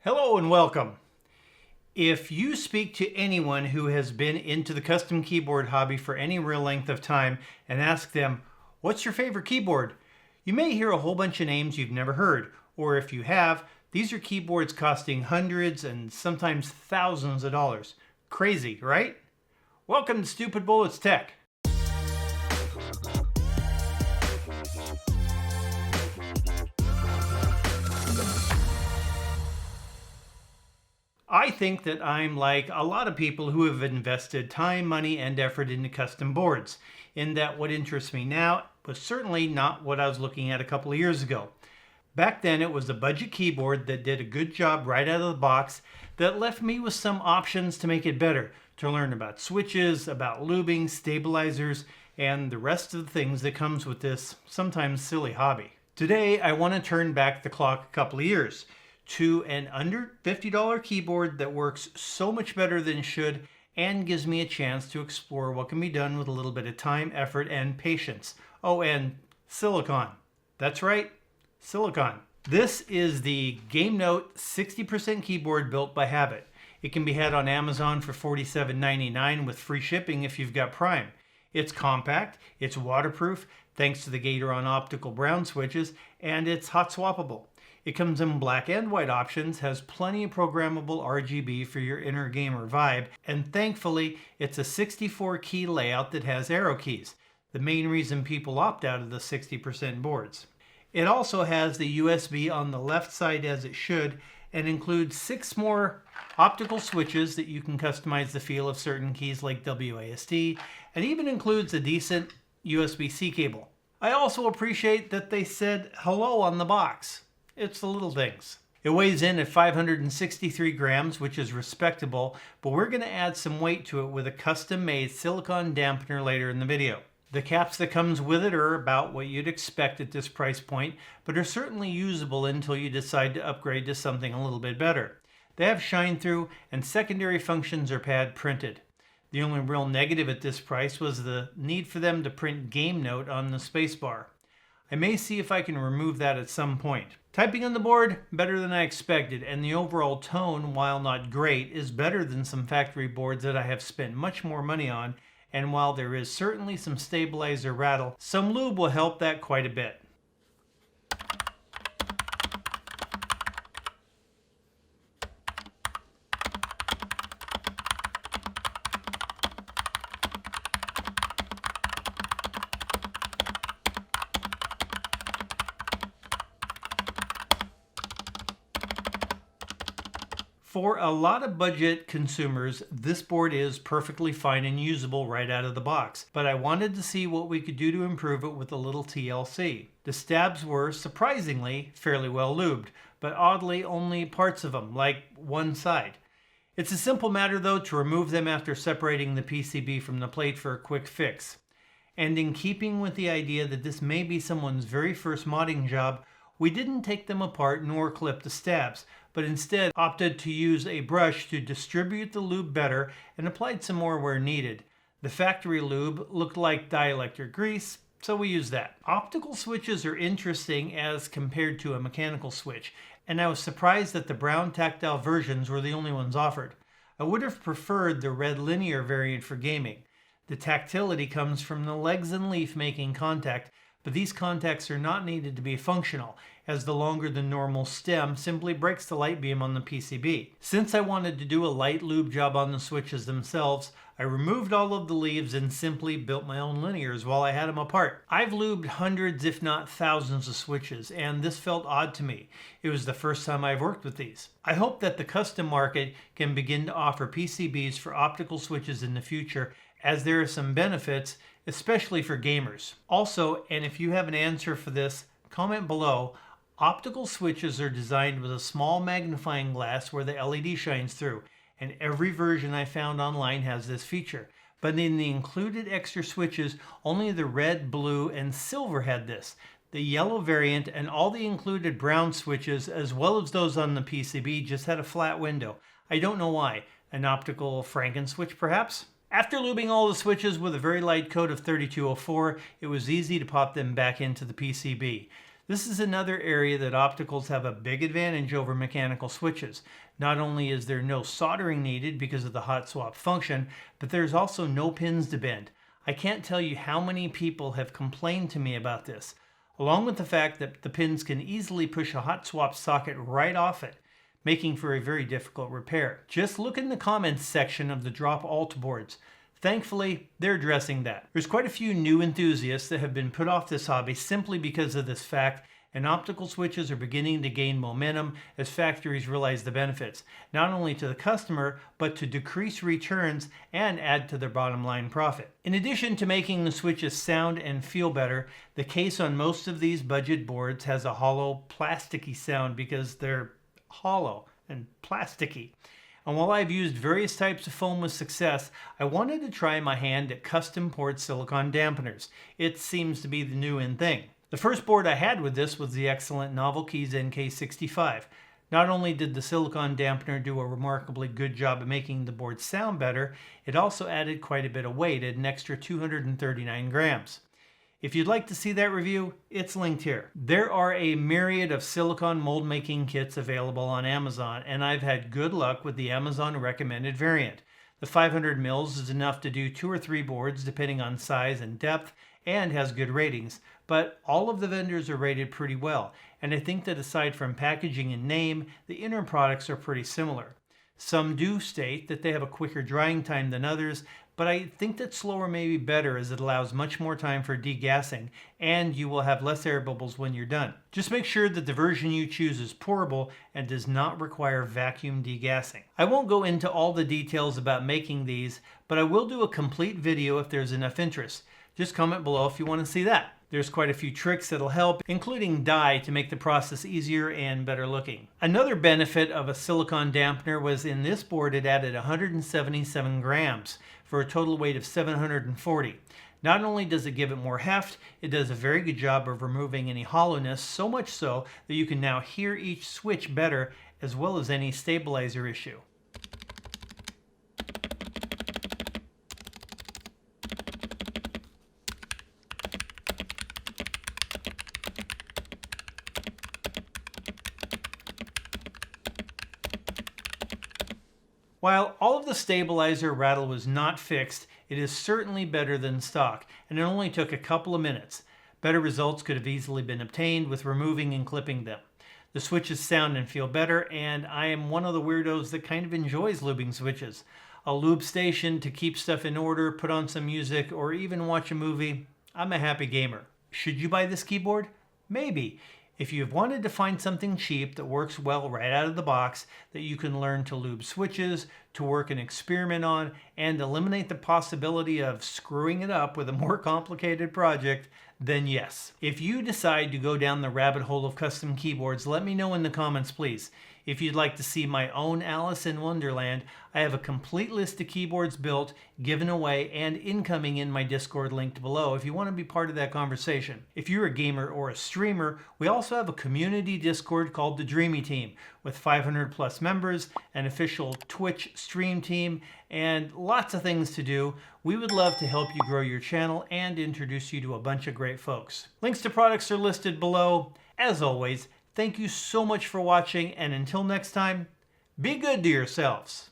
Hello and welcome. If you speak to anyone who has been into the custom keyboard hobby for any real length of time and ask them, what's your favorite keyboard? You may hear a whole bunch of names you've never heard, or if you have, these are keyboards costing hundreds and sometimes thousands of dollars. Crazy, right? Welcome to Stupid Bullets Tech. I think that I'm like a lot of people who have invested time, money, and effort into custom boards, in that what interests me now was certainly not what I was looking at a couple of years ago. Back then it was a budget keyboard that did a good job right out of the box that left me with some options to make it better, to learn about switches, about lubing, stabilizers, and the rest of the things that comes with this sometimes silly hobby. Today I want to turn back the clock a couple of years to an under $50 keyboard that works so much better than it should and gives me a chance to explore what can be done with a little bit of time, effort, and patience. Oh, and silicon. That's right, silicon. This is the Gamenote 60% keyboard built by Havit. It can be had on Amazon for $47.99 with free shipping if you've got Prime. It's compact, it's waterproof, thanks to the Gateron optical brown switches, and it's hot swappable. It comes in black and white options, has plenty of programmable RGB for your inner gamer vibe, and thankfully it's a 64 key layout that has arrow keys, the main reason people opt out of the 60% boards. It also has the USB on the left side as it should, and includes 6 more optical switches that you can customize the feel of certain keys like WASD, and even includes a decent USB-C cable. I also appreciate that they said hello on the box. It's the little things. It weighs in at 563 grams, which is respectable, but we're going to add some weight to it with a custom-made silicone dampener later in the video. The caps that comes with it are about what you'd expect at this price point, but are certainly usable until you decide to upgrade to something a little bit better. They have shine through, and secondary functions are pad printed. The only real negative at this price was the need for them to print Gamenote on the spacebar. I may see if I can remove that at some point. Typing on the board, better than I expected, and the overall tone, while not great, is better than some factory boards that I have spent much more money on, and while there is certainly some stabilizer rattle, some lube will help that quite a bit. For a lot of budget consumers, this board is perfectly fine and usable right out of the box, but I wanted to see what we could do to improve it with a little TLC. The stabs were, surprisingly, fairly well lubed, but oddly only parts of them, like one side. It's a simple matter though to remove them after separating the PCB from the plate for a quick fix. And in keeping with the idea that this may be someone's very first modding job, we didn't take them apart nor clip the stabs, but instead opted to use a brush to distribute the lube better and applied some more where needed. The factory lube looked like dielectric grease, so we used that. Optical switches are interesting as compared to a mechanical switch, and I was surprised that the brown tactile versions were the only ones offered. I would have preferred the red linear variant for gaming. The tactility comes from the legs and leaf making contact, but these contacts are not needed to be functional, as the longer than normal stem simply breaks the light beam on the PCB. Since I wanted to do a light lube job on the switches themselves, I removed all of the leaves and simply built my own linears while I had them apart. I've lubed hundreds if not thousands of switches, and this felt odd to me. It was the first time I've worked with these. I hope that the custom market can begin to offer PCBs for optical switches in the future, as there are some benefits, especially for gamers. Also, and if you have an answer for this, comment below. Optical switches are designed with a small magnifying glass where the LED shines through, and every version I found online has this feature. But in the included extra switches, only the red, blue, and silver had this. The yellow variant and all the included brown switches, as well as those on the PCB, just had a flat window. I don't know why. An optical Franken switch, perhaps? After lubing all the switches with a very light coat of 3204, it was easy to pop them back into the PCB. This is another area that opticals have a big advantage over mechanical switches. Not only is there no soldering needed because of the hot swap function, but there's also no pins to bend. I can't tell you how many people have complained to me about this, along with the fact that the pins can easily push a hot swap socket right off it, making for a very difficult repair. Just look in the comments section of the Drop Alt boards. Thankfully, they're addressing that. There's quite a few new enthusiasts that have been put off this hobby simply because of this fact, and optical switches are beginning to gain momentum as factories realize the benefits, not only to the customer, but to decrease returns and add to their bottom line profit. In addition to making the switches sound and feel better, the case on most of these budget boards has a hollow, plasticky sound because they're hollow and plasticky. And while I've used various types of foam with success, I wanted to try my hand at custom poured silicone dampeners. It seems to be the new in thing. The first board I had with this was the excellent Novelkeys NK65. Not only did the silicone dampener do a remarkably good job of making the board sound better, it also added quite a bit of weight at an extra 239 grams. If you'd like to see that review, it's linked here. There are a myriad of silicone mold making kits available on Amazon, and I've had good luck with the Amazon recommended variant. The 500 mils is enough to do 2 or 3 boards depending on size and depth, and has good ratings, but all of the vendors are rated pretty well, and I think that aside from packaging and name, the inner products are pretty similar. Some do state that they have a quicker drying time than others, but I think that slower may be better as it allows much more time for degassing, and you will have less air bubbles when you're done. Just make sure that the version you choose is pourable and does not require vacuum degassing. I won't go into all the details about making these, but I will do a complete video if there's enough interest. Just comment below if you want to see that. There's quite a few tricks that'll help, including dye to make the process easier and better looking. Another benefit of a silicone dampener was in this board it added 177 grams for a total weight of 740. Not only does it give it more heft, it does a very good job of removing any hollowness, so much so that you can now hear each switch better as well as any stabilizer issue. While all of the stabilizer rattle was not fixed, it is certainly better than stock, and it only took a couple of minutes. Better results could have easily been obtained with removing and clipping them. The switches sound and feel better, and I am one of the weirdos that kind of enjoys lubing switches. A lube station to keep stuff in order, put on some music, or even watch a movie. I'm a happy gamer. Should you buy this keyboard? Maybe. If you've wanted to find something cheap that works well right out of the box, that you can learn to lube switches, to work and experiment on, and eliminate the possibility of screwing it up with a more complicated project, then yes. If you decide to go down the rabbit hole of custom keyboards, let me know in the comments, please. If you'd like to see my own Alice in Wonderland, I have a complete list of keyboards built, given away, and incoming in my Discord linked below if you want to be part of that conversation. If you're a gamer or a streamer, we also have a community Discord called the Dreamy Team with 500 plus members, an official Twitch stream team, and lots of things to do. We would love to help you grow your channel and introduce you to a bunch of great folks. Links to products are listed below. As always, thank you so much for watching, and until next time, be good to yourselves.